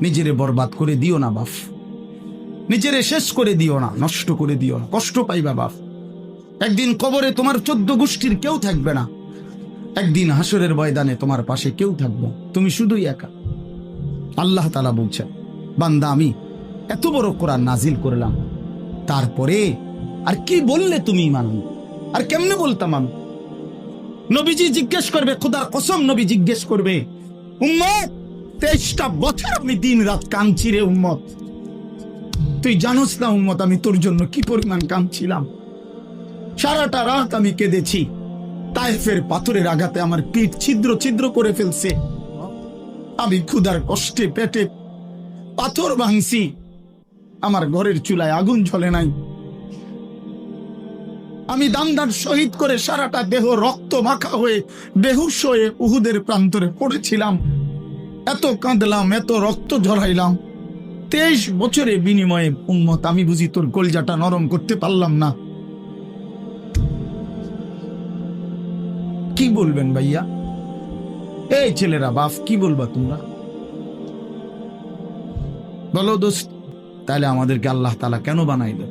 নিজেরে বরবাদ করে দিও না বাপ, নিজেরে শেষ করে দিও না, নষ্ট করে দিও না, কষ্ট পাইবা বাপ। একদিন কবরে তোমার 14 গোষ্ঠীর কেউ থাকবে না, একদিন হাসরের ময়দানে তোমার পাশে কেউ থাকবে, তুমি শুধুই একা। আল্লাহ তাআলা বলছেন, বান্দা আমি এত বড় কোরআন নাজিল করলাম, তারপরে আর কি বললে তুমি মানো? আর কেমনে বলতাম আমি? নবীজি জিজ্ঞেস করবে, খোদার কসম নবী জিজ্ঞেস করবে, উম্মত 23টা বছর আমি দিন রাত কাঁদছি রে উম্মত, তুই জানোস না উম্মত আমি তোর জন্য কি পরিমাণ কাঁদছিলাম। সারাটা রাত আমি কেঁদেছি, তায়েফের পাথরের আঘাতে আমার পিঠ ছিদ্র ছিদ্র করে ফেলছে, আমি ক্ষুধার কষ্টে পেটে পাথর ভাঙছি, আমার ঘরের চুলায় আগুন জ্বলে নাই, আমি দান্দার শহীদ করে সারাটা দেহ রক্ত মাখা হয়ে বেহুশ হয়ে উহুদের প্রান্তরে পড়েছিলাম, এত কাঁদলাম, এত রক্ত ঝরাইলাম, 23 বছরের বিনিময়ে উম্মত আমি বুঝি তোর কলজাটা নরম করতে পারলাম না? কি বলবেন ভাইয়া? এই ছেলেরা বাপ কি বলবা তোমরা? বলো দোস্ত, তাহলে আমাদেরকে আল্লাহ তাআলা কেন বানাইল?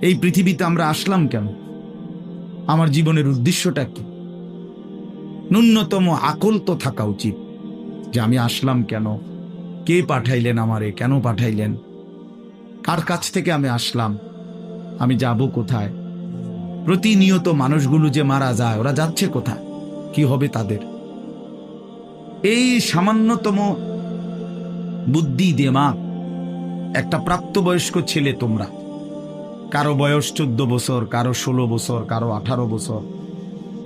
এই পৃথিবীতে আমরা আসলাম কেন? আমার জীবনের উদ্দেশ্যটা কি? ন্যূনতম আকল তো থাকা উচিত যে আমি আসলাম কেন, কে পাঠাইলেন আমারে, কেন পাঠাইলেন, কার কাছ থেকে আমি আসলাম, আমি যাব কোথায়। প্রতিনিয়ত মানুষগুলো যে মারা যায়, ওরা যাচ্ছে কোথায়, কি হবে তাদের? এই সামান্যতম বুদ্ধি দিমাগ একটা প্রাপ্তবয়স্ক ছেলে, তোমরা কারো বয়স 14 বছর, কারো 16 বছর, কারো 18 বছর,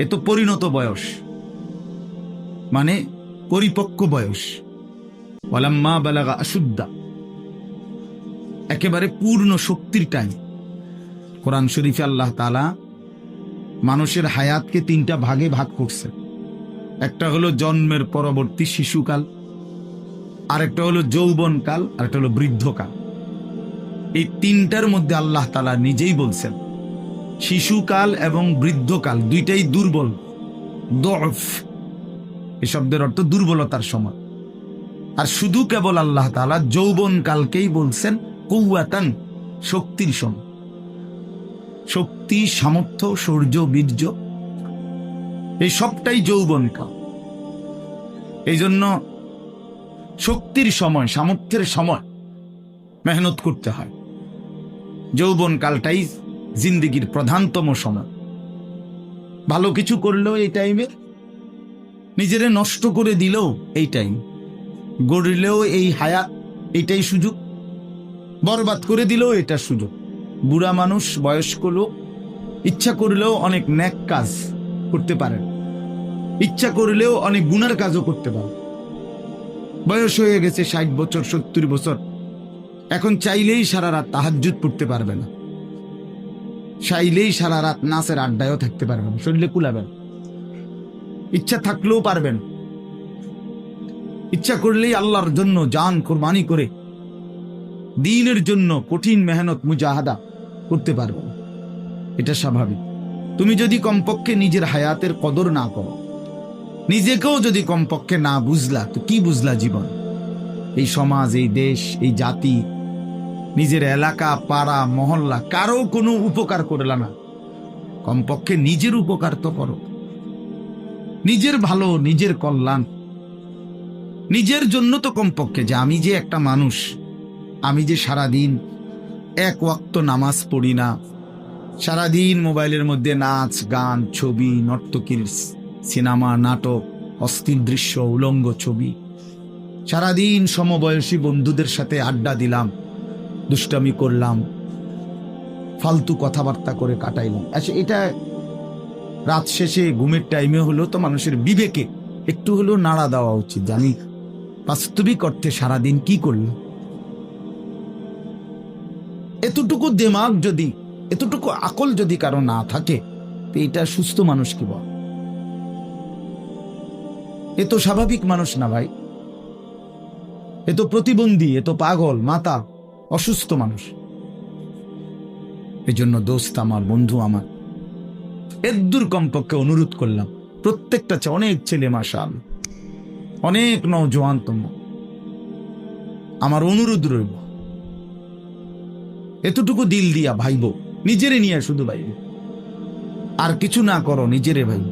এ তো পরিণত বয়স, মানে পরিপক্ক বয়স। ওয়ালাম্মা বালাগা আশুদ্দা, একেবারে পূর্ণ শক্তির টাইম। কোরআন শরীফে আল্লাহ তাআলা মানুষের হায়াতকে 3টা ভাগে ভাগ করছে। একটা হলো জন্মের পরবর্তী শিশুকাল, আরেকটা হলো যৌবনকাল, আরেকটা হলো বৃদ্ধকাল। এই 3টার মধ্যে আল্লাহ তাআলা নিজেই বলছেন শিশুকাল এবং বৃদ্ধকাল দুইটাই দুর্বল, দফ, এই শব্দের অর্থ দুর্বলতার সময়। আর শুধু কেবল আল্লাহ তাআলা যৌবনকালকেই বলছেন কুওয়াতান, শক্তির সময়। শক্তি, সামর্থ্য, শৌর্য, বীর্য, এই সবটাই যৌবনকাল। এই জন্য শক্তির সময়, সামর্থ্যের সময় মেহনত করতে হয়। যৌবনকালটাই জিন্দেগির প্রধানতম সময়। ভালো কিছু করলেও এই টাইমে, নিজেরে নষ্ট করে দিলেও এই টাইম, গড়লেও এই হায়াত, এটাই সুযোগ, বরবাদ করে দিলেও এটা সুযোগ। বুড়া মানুষ, বয়স্ক লোক ইচ্ছা করলেও অনেক নেক কাজ করতে পারেন, ইচ্ছা করলেও অনেক গুনার কাজও করতে পারেন। বয়স হয়ে গেছে 60 বছর, 70 বছর, এখন চাইলেই সারা রাত তাহাজ্জুদ পড়তে পারবে না, চাইলেই সারা রাত নাচের আড্ডায়ও থাকতে পারবেন, শরীরে কুলাবেন, ইচ্ছা থাকলেও পারবেন। ইচ্ছা করলেই আল্লাহর জন্য জান কোরবানি করে দ্বীনের জন্য কঠিন মেহনত মুজাহাদা করতে পারবেন। এটা স্বাভাবিক। তুমি যদি কমপক্ষে নিজের হায়াতের কদর না করো, নিজেকেও যদি কমপক্ষে না বুঝলা, তো কি বুঝলা জীবন? এই সমাজ, এই দেশ, এই জাতি, নিজের এলাকা, পাড়া, মহল্লা, কারো কোনো উপকার করলা না, কমপক্ষে নিজের উপকার তো করো। নিজের ভালো, নিজের কল্যাণ, নিজের জন্য তো কমপক্ষে, যে আমি যে একটা মানুষ, আমি যে সারাদিন 1 ওয়াক্ত নামাজ পড়ি না, সারাদিন মোবাইলের মধ্যে নাচ, গান, ছবি, নর্তকীর সিনেমা, নাটক, অস্থির দৃশ্য, উলঙ্গ ছবি, সারাদিন সমবয়সী বন্ধুদের সাথে আড্ডা দিলাম, দুষ্টামি করলাম, ফালতু কথাবার্তা করে কাটাইলাম। আচ্ছা, এটা রাত শেষে ঘুমের টাইমে হলো তো মানুষের বিবেকে একটু হলেও নাড়া দেওয়া উচিত, জানি বাস্তবিক অর্থে সারাদিন কি করলাম। এতটুকু দিমাগ যদি, এতটুকু আকল যদি কারো না থাকে, তো এটা সুস্থ মানুষ কি বল? এ তো স্বাভাবিক মানুষ না ভাই, এ তো প্রতিবন্ধী, এ তো পাগল, মাতা, অসুস্থ মানুষ। এজন্য দোস্ত আমার, বন্ধু আমার, এদ্দুর কমপক্ষে অনুরোধ করলাম, প্রত্যেকটা অনেক ছেলে মাশাআল্লাহ, অনেক নওজোয়ান, তোমরা আমার অনুরোধ রইল, এতটুকু দিল দিয়া ভাইব, নিজেরে নিয়ে শুধু ভাইব, আর কিছু না করো, নিজেরে ভাইব।